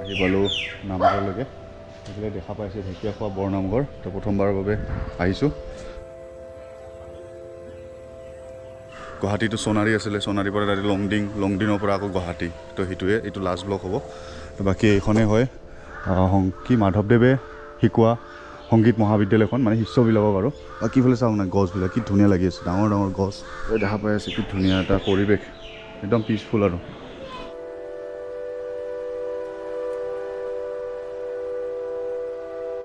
আহি পালোঁ নামঘৰলৈকে। সেইফালে দেখা পাইছে ঢেকীয়াখোৱা বৰনামঘৰ। তো প্ৰথমবাৰৰ বাবে আহিছোঁ। গুৱাহাটীটো সোণাৰী আছিলে, সোণাৰীৰ পৰা ডাইৰেক্ট লংডিঙৰ পৰা আকৌ গুৱাহাটী। তো সেইটোৱে এইটো লাষ্ট ব্লক হ'ব। তো বাকী এইখনেই হয় কি মাধৱদেৱে শিকোৱা সংগীত মহাবিদ্যালয়খন, মানে শিষ্যবিলাকক আৰু বাকীফালে চাওক না গছবিলাক কি ধুনীয়া লাগি আছে, ডাঙৰ ডাঙৰ গছ দেখা পাই আছে, কি ধুনীয়া এটা পৰিৱেশ, একদম পিচফুল আৰু।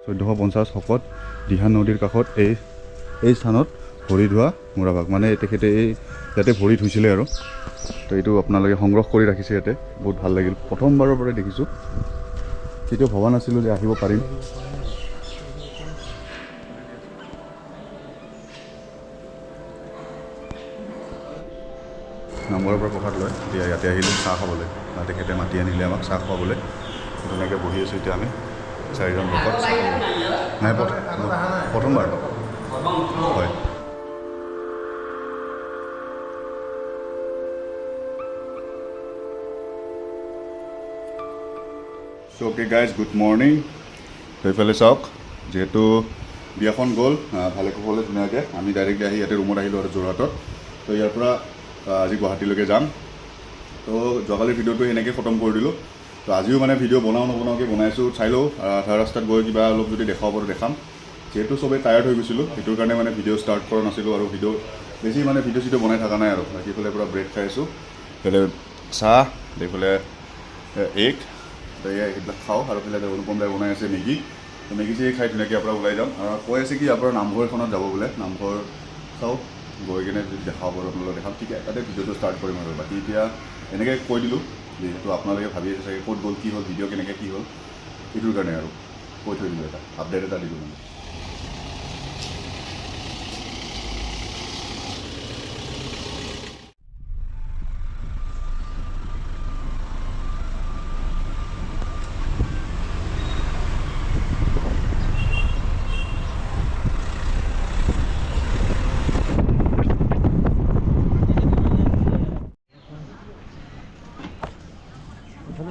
1450 শকত দিহা নদীৰ কাষত এই স্থানত ভৰি ধোৱা মোৰাবাগ, মানে তেখেতে ইয়াতে ভৰি ধুইছিলে আৰু। তো এইটো আপোনালোকে সংগ্ৰহ কৰি ৰাখিছে ইয়াতে, বহুত ভাল লাগিল। প্ৰথমবাৰৰ পৰাই দেখিছোঁ, কেতিয়াও ভবা নাছিলোঁ যে আহিব পাৰিম। নামঘৰৰ পৰা প্ৰসাদ লয়, এতিয়া ইয়াতে আহিলোঁ চাহ খাবলৈ। তেখেতে মাতি আনিলে আমাক চাহ খুৱাবলৈ। ধুনীয়াকৈ বহি আছোঁ এতিয়া আমি 4জন লোকত। নাই প্ৰথমবাৰ হয়। চ' অ'কে গাইজ, গুড মৰ্ণিং। তো এইফালে চাওক, যিহেতু বিয়াখন গ'ল ভালে কুশলে ধুনীয়াকৈ, আমি ডাইৰেক্টলি আহি ইয়াতে ৰুমত আহিলোঁ আৰু যোৰহাটত। তো ইয়াৰ পৰা আজি গুৱাহাটীলৈকে যাম। তো যোৱাকালিৰ ভিডিঅ'টো সেনেকৈ খতম কৰি দিলোঁ। তো আজিও মানে ভিডিঅ' নবনাওকৈ বনাইছোঁ, চাই লওঁ আধা ৰাস্তাত গৈ কিবা অলপ যদি দেখাব পাৰোঁ দেখাম। যিহেতু চবেই টায়াৰ্ড হৈ গৈছিলোঁ, সেইটোৰ কাৰণে মানে ভিডিঅ' ষ্টাৰ্ট কৰা নাছিলোঁ আৰু বেছি মানে ভিডিঅ' চিডিঅ' বনাই থকা নাই আৰু। বাকী এইফালে পূৰা ব্ৰেড খাই আছোঁ, এইফালে চাহ, এইফালে এগ, তো এইবিলাক খাওঁ। আৰু এইফালে অনুপম দাই বনাই আছে মেগী। তো মেগী চেগী খাই ধুনীয়াকৈ ইয়াৰ পৰা ওলাই যাম। কৈ আছে কি ইয়াৰ পৰা নামঘৰ এখনত যাব বোলে, নামঘৰ চাওঁ, গৈ কিনে যদি দেখাব পাৰোঁ আপোনালোকক দেখাম। ঠিক আছে, তাতে ভিডিঅ'টো ষ্টাৰ্ট কৰিম আৰু। বাকী এতিয়া এনেকৈ কৈ দিলোঁ, যিহেতু আপোনালোকে ভাবি আছে চাগে ক'ত গ'ল, কি হ'ল, ভিডিঅ' কেনেকৈ কি হ'ল, সেইটোৰ কাৰণে আৰু কৈ থৈ দিলোঁ, এটা আপডেট এটা দিলোঁ মানে।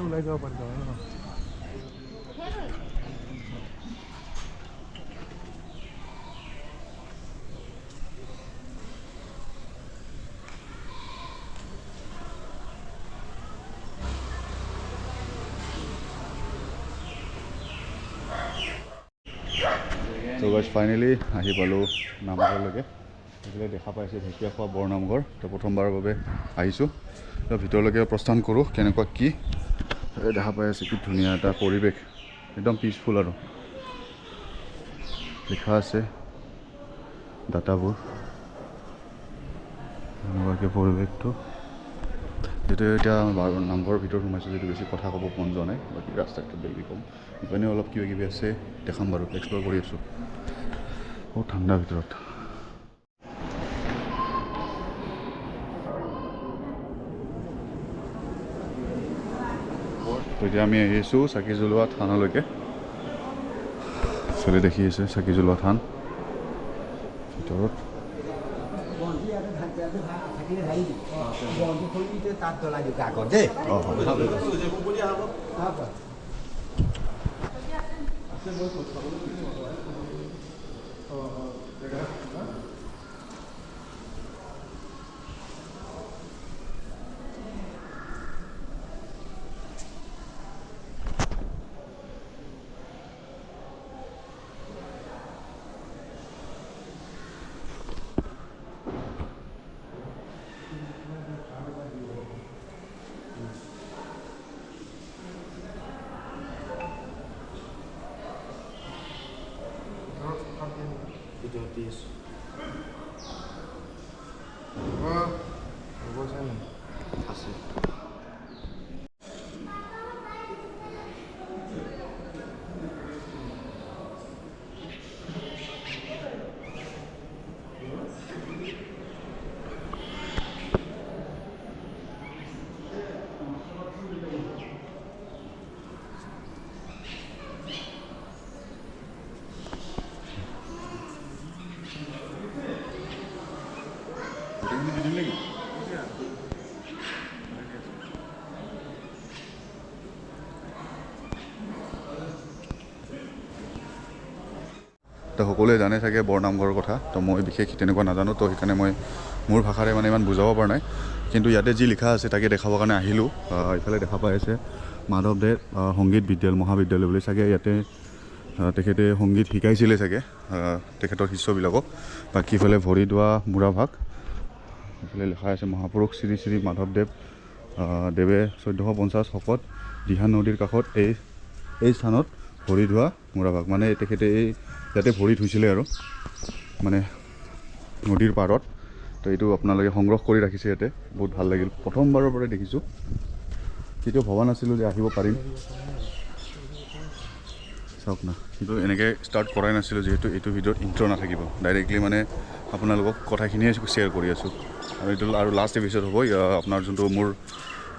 ওলাই যাব পাৰিব ন। তো গাইজ ফাইনেলি আহি পালোঁ নামঘৰলৈকে। সেইফালে দেখা পাইছে ঢেকীয়াখোৱা বৰনামঘৰ। তো প্ৰথমবাৰৰ বাবে আহিছোঁ। তো ভিতৰলৈকে প্ৰস্থান কৰোঁ, কেনেকুৱা কি দেখা পাই আছে, কি ধুনীয়া এটা পৰিৱেশ, একদম পিচফুল আৰু। লিখা আছে ডাটাবোৰ, এনেকুৱাকৈ পৰিৱেশটো। যিহেতু এতিয়া নামঘৰৰ ভিতৰত সোমাইছোঁ, যিহেতু বেছি কথা ক'ব মন যোৱা নাই, বাকী ৰাস্তাত বেছি ক'ম। ইপিনেও অলপ কিবা কিবি আছে, দেখাম বাৰু, এক্সপ্ল'ৰ কৰি আছোঁ। বহুত ঠাণ্ডা ভিতৰত। তো এতিয়া আমি আহিছোঁ চাকি জ্বলোৱা থানলৈকে। চলি দেখি আছে চাকি জ্বলোৱা থান ভিতৰত। তো সকলোৱে জানে চাগে বৰনামঘৰৰ কথা, তো মই বিশেষ তেনেকুৱা নাজানো, তো সেইকাৰণে মই মোৰ ভাষাৰে মানে ইমান বুজাব পৰা নাই, কিন্তু ইয়াতে যি লিখা আছে তাকে দেখাবৰ কাৰণে আহিলোঁ। ইফালে দেখা পাই আছে মাধৱদেৱ সংগীত মহাবিদ্যালয় বুলি, চাগে ইয়াতে তেখেতে সংগীত শিকাইছিলে চাগে তেখেতৰ শিষ্যবিলাকক। বাকী ইফালে ভৰিদোৱা মুৰাভাগ, এইফালে লিখা আছে মহাপুৰুষ শ্ৰী শ্ৰী মাধৱদেৱ দেৱে 1450 শকত দিহা নদীৰ কাষত এই স্থানত ভৰিদোৱা মুৰাভাগ, মানে তেখেতে ইয়াতে ভৰি ধুইছিলে আৰু মানে নদীৰ পাৰত। তো এইটো আপোনালোকে সংগ্ৰহ কৰি ৰাখিছে ইয়াতে, বহুত ভাল লাগিল, প্ৰথমবাৰৰ পৰাই দেখিছোঁ, কেতিয়াও ভবা নাছিলোঁ যে আহিব পাৰিম। চাওক না, কিন্তু এনেকৈ ষ্টাৰ্ট কৰাই নাছিলোঁ, যিহেতু এইটোৰ ভিতৰত ইণ্ট্ৰ নাথাকিব, ডাইৰেক্টলি মানে আপোনালোকক কথাখিনিয়ে শ্বেয়াৰ কৰি আছোঁ। আৰু এইটো আৰু লাষ্ট এপিছড হ'ব আপোনাৰ যোনটো মোৰ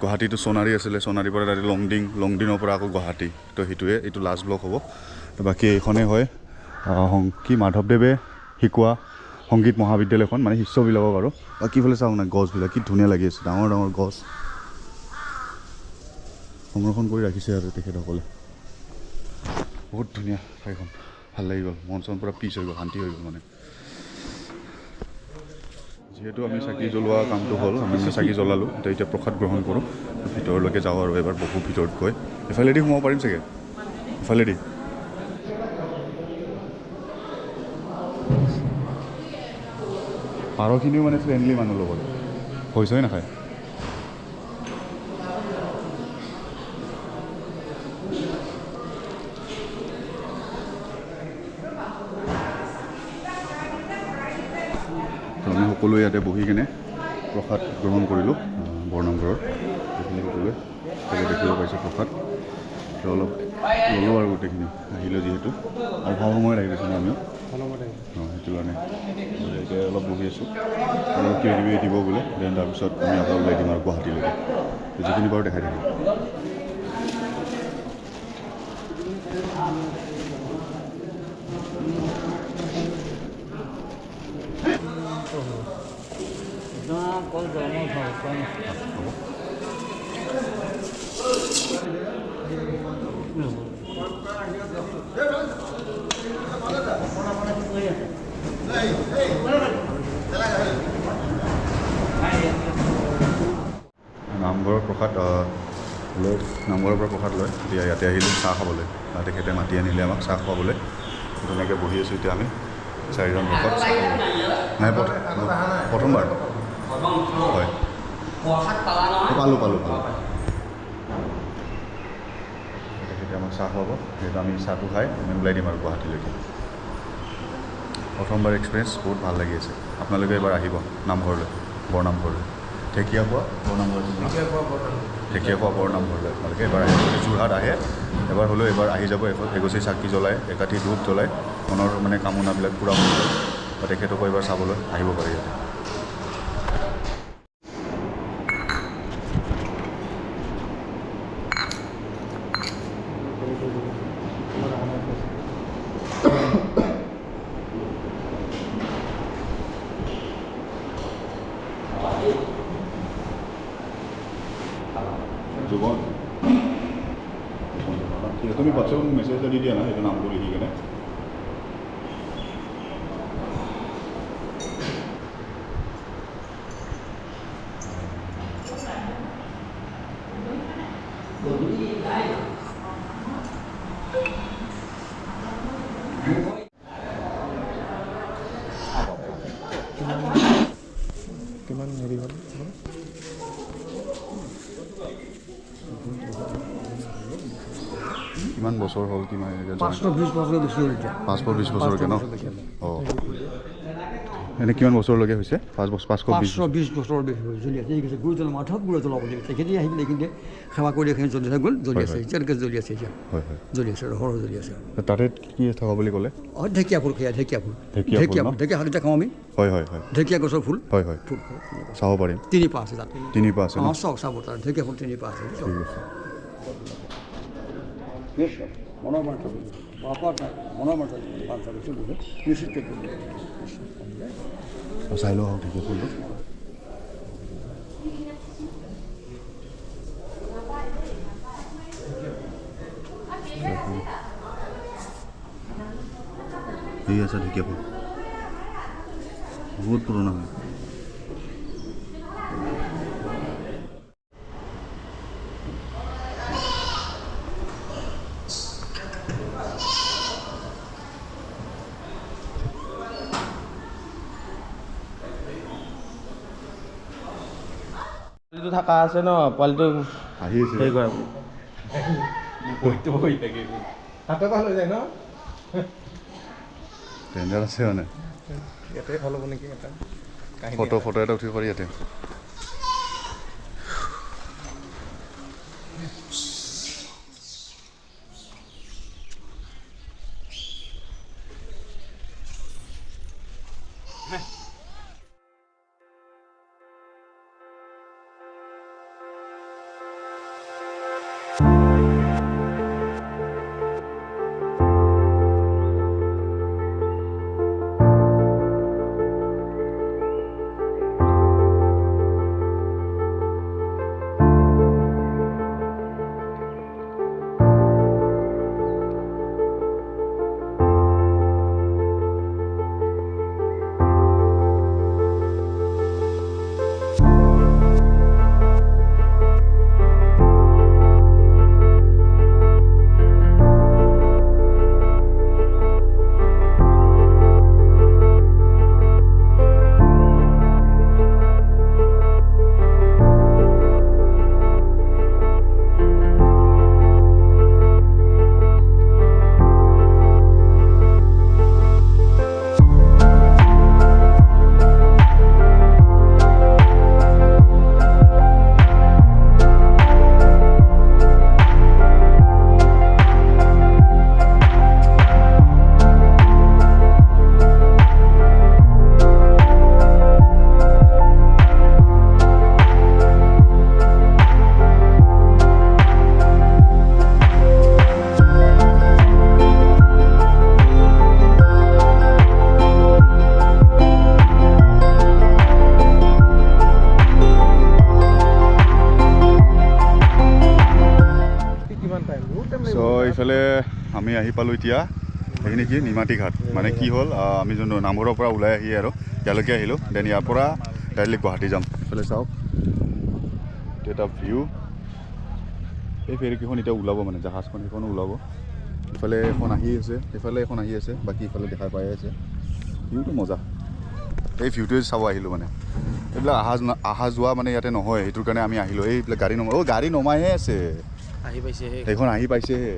গুৱাহাটীটো সোণাৰী আছিলে, সোণাৰীৰ পৰা ডাইৰেক্ট লংডিঙৰ পৰা আকৌ গুৱাহাটী, তো সেইটোৱে এইটো লাষ্ট ব্লগ হ'ব। তো বাকী এইখনেই হয় কি মাধৱদেৱে শিকোৱা সংগীত মহাবিদ্যালয়খন, মানে শিষ্যবিলাকক আৰু। বাকী ফালে চাওক না, গছবিলাক কি ধুনীয়া লাগি আছে, ডাঙৰ ডাঙৰ গছ সংৰক্ষণ কৰি ৰাখিছে আৰু তেখেতসকলে। বহুত ধুনীয়া ঠাইখন, ভাল লাগি গ'ল, মন চন পূৰা পিচ হৈ গ'ল, শান্তি হৈ গ'ল। মানে যিহেতু আমি চাকি জ্বলোৱা কামটো হ'ল, আমি চাকি জ্বলালোঁ, তো এতিয়া প্ৰসাদ গ্ৰহণ কৰোঁ, ভিতৰলৈকে যাওঁ আৰু এবাৰ বহু ভিতৰত গৈ এফালেদি সোমাব পাৰিম চাগে, এফালেদি। পাৰখিনিও মানে ফ্ৰেণ্ডলি মানুহ লগত, পইচাই নাখায়। আমি সকলোৱে ইয়াতে বহি কিনে প্ৰসাদ গ্ৰহণ কৰিলোঁ বৰনামঘৰৰ, সেইখিনি সকলোৱে তাকে দেখিব পাইছোঁ প্ৰসাদ। তো অলপ ল'লোঁ আৰু গোটেইখিনি আহিলোঁ যিহেতু, আৰু ভাল সময়ত আহি গৈছিলোঁ আমিও, সেইটো কাৰণে এতিয়া অলপ বহি আছোঁ, অলপ কিবা কিবি দিব বোলে, দেন তাৰপিছত আমি আকৌ ওলাই দিম আৰু গুৱাহাটীলৈকে, যিখিনি বাৰু দেখাই থাকিম। নামঘৰৰ প্ৰসাদ লৈ, নামঘৰৰ পৰা প্ৰসাদ লয়, এতিয়া ইয়াতে আহিলোঁ চাহ খাবলৈ, তেখেতে মাতি আনিলে আমাক চাহ খুৱাবলৈ। ধুনীয়াকৈ বহি আছোঁ এতিয়া আমি 4জন ভকত। নাই প্ৰথমবাৰ হয়, পালোঁ। তেখেতে আমাক চাহ খুৱাব, সেইটো আমি চাহটো খাই আমি ওলাই দিম আৰু গুৱাহাটীলৈকে। প্ৰথমবাৰ এক্সপিৰিয়েঞ্চ, বহুত ভাল লাগি আছে। আপোনালোকে এবাৰ আহিব নামঘৰলৈ, বৰনামঘৰলৈ, ঢেকীয়াখোৱা বৰনামঘৰলৈ, আপোনালোকে এবাৰ আহিব। যদি যোৰহাট আহে এবাৰ হ'লেও এবাৰ আহি যাব, এগছি চাকি জ্বলাই, একাঠি ধূপ জ্বলাই, মনৰ মানে কামনাবিলাক পূৰা হ'ব, বা তেখেতকো এবাৰ চাবলৈ আহিব পাৰে ইয়াতে। जुबन তুমি হোৱাটছএপত মোক মেছেজ এটা দি দিয়া না, সেইটো নামটো লিখি কেনে। কিমান হেৰি হ'ল? কিমান বছৰ হ'ল? কিমান 520 বছৰ বেছি হ'ল এতিয়া। 520 বছৰকৈ ন? অঁ, এনে কিমান বছৰলৈকে হৈছে? 520 বছৰ বেছি হ'ল। জ্বলি আছে, এই গৈছে গুৰুজল মাধৱ গুৰুজল বুলি তেখেতে আহি পেলাই এইখিনিতে সেৱা কৰি এইখিনি জ্বলি গ'ল, জ্বলি আছে এতিয়ালৈকে জ্বলি আছে, এতিয়া জ্বলি আছে, সৰহ জ্বলি আছে। তাতে কি থকা বুলি ক'লে? অঁ, ঢেকীয়া ফুল, সেয়া ঢেকীয়া ফুল, ঢেকীয়া শাক এতিয়া খাওঁ আমি। হয়, ঢেকীয়া গছৰ ফুল, ফুল চাব পাৰিম। 3 পা আছে তাত, 3 পা আছে। অঁ, চাব তাত ঢেকীয়া ফুল 3 পা আছে। চাই লওঁ ঢেকীয়া ফুলটো। এই আছে ঢেকীয়াফল বহুত পুৰণা হয় পোৱালিটো থকা আছে ন পোৱালিটো আহি আছে হেৰি কৰে বহি থাকে হাতে ভাল হৈ যায় ন ডেঞ্জাৰ আছে মানে ইয়াতে ভাল হ'ব নেকি এটা ফটো এটা উঠিব পাৰি ইয়াতে চ' এইফালে আমি আহি পালোঁ এতিয়া এইখিনি কি নিমাতী ঘাট মানে কি হ'ল আমি যোনটো নামঘৰৰ পৰা ওলাই আহি আৰু ইয়ালৈকে আহিলোঁ দেন ইয়াৰ পৰা ডাইৰেক্টলি গুৱাহাটী যাম এইফালে চাওক এটা ভিউ এই ফেৰীকেইখন এতিয়া ওলাব মানে জাহাজখন সেইখনো ওলাব ইফালে এখন আহি আছে সেইফালে এখন আহি আছে বাকী ইফালে দেখা পাই আছে ভিউটো মজা এই ভিউটোৱে চাব আহিলোঁ মানে এইবিলাক অহা যোৱা মানে ইয়াতে নহয় সেইটোৰ কাৰণে আমি আহিলোঁ এইবিলাক গাড়ী নমাই গাড়ী নমাইহে আছে আহি পাইছে সেইখন আহি পাইছেহে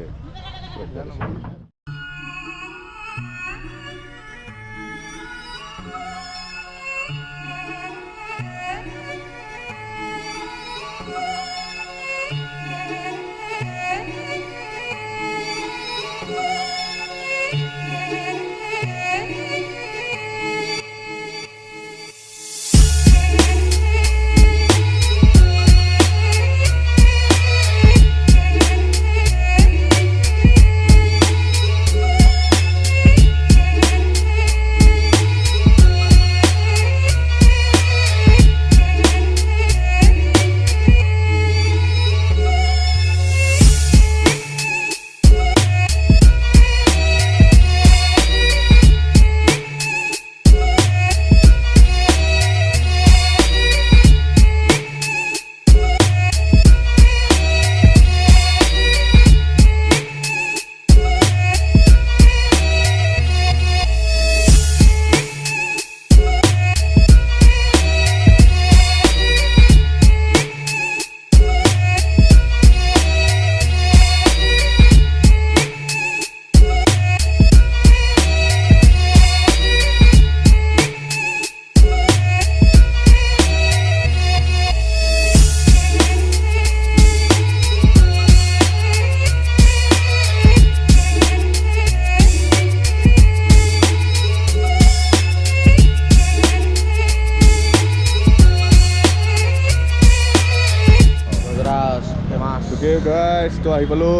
গাইজ তো আহি পালোঁ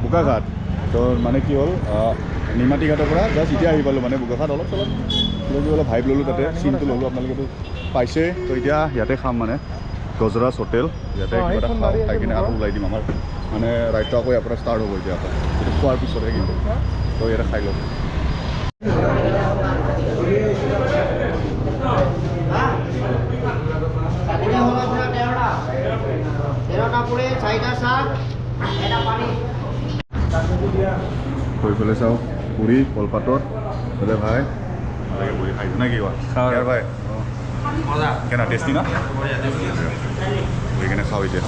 বোকাঘাট তো মানে কি হ'ল নিমাতী ঘাটৰ পৰা জাষ্ট এতিয়া আহি পালোঁ মানে বোকাঘাট অলপ চলপ অলপ ভাইব ল'লোঁ তাতে চিনটো ল'লোঁ আপোনালোকেতো পাইছে তো এতিয়া ইয়াতে খাম মানে গজৰাজ হোটেল ইয়াতে কিবা এটা খাওঁ খাই কিনে আৰু ওলাই দিম আমাৰ মানে ৰাইডটো আকৌ ইয়াৰ পৰা ষ্টাৰ্ট হ'ব এতিয়া আকৌ সেইটো খোৱাৰ পিছতহে কিন্তু তো ইয়াতে খাই ল'ম চাটনি হ'ল আপোনাৰ 13টা 13টা পুৰি 4টা চাহ এটা পানী কৰি পেলাই চাওঁ পুৰি কলপাতত বোলে ভাই ভালকৈ পুৰি খাইছোঁ নে কি কোৱা খাওঁ ভাই কেনে টেষ্টি না পুৰি কেনে খাওঁ এতিয়া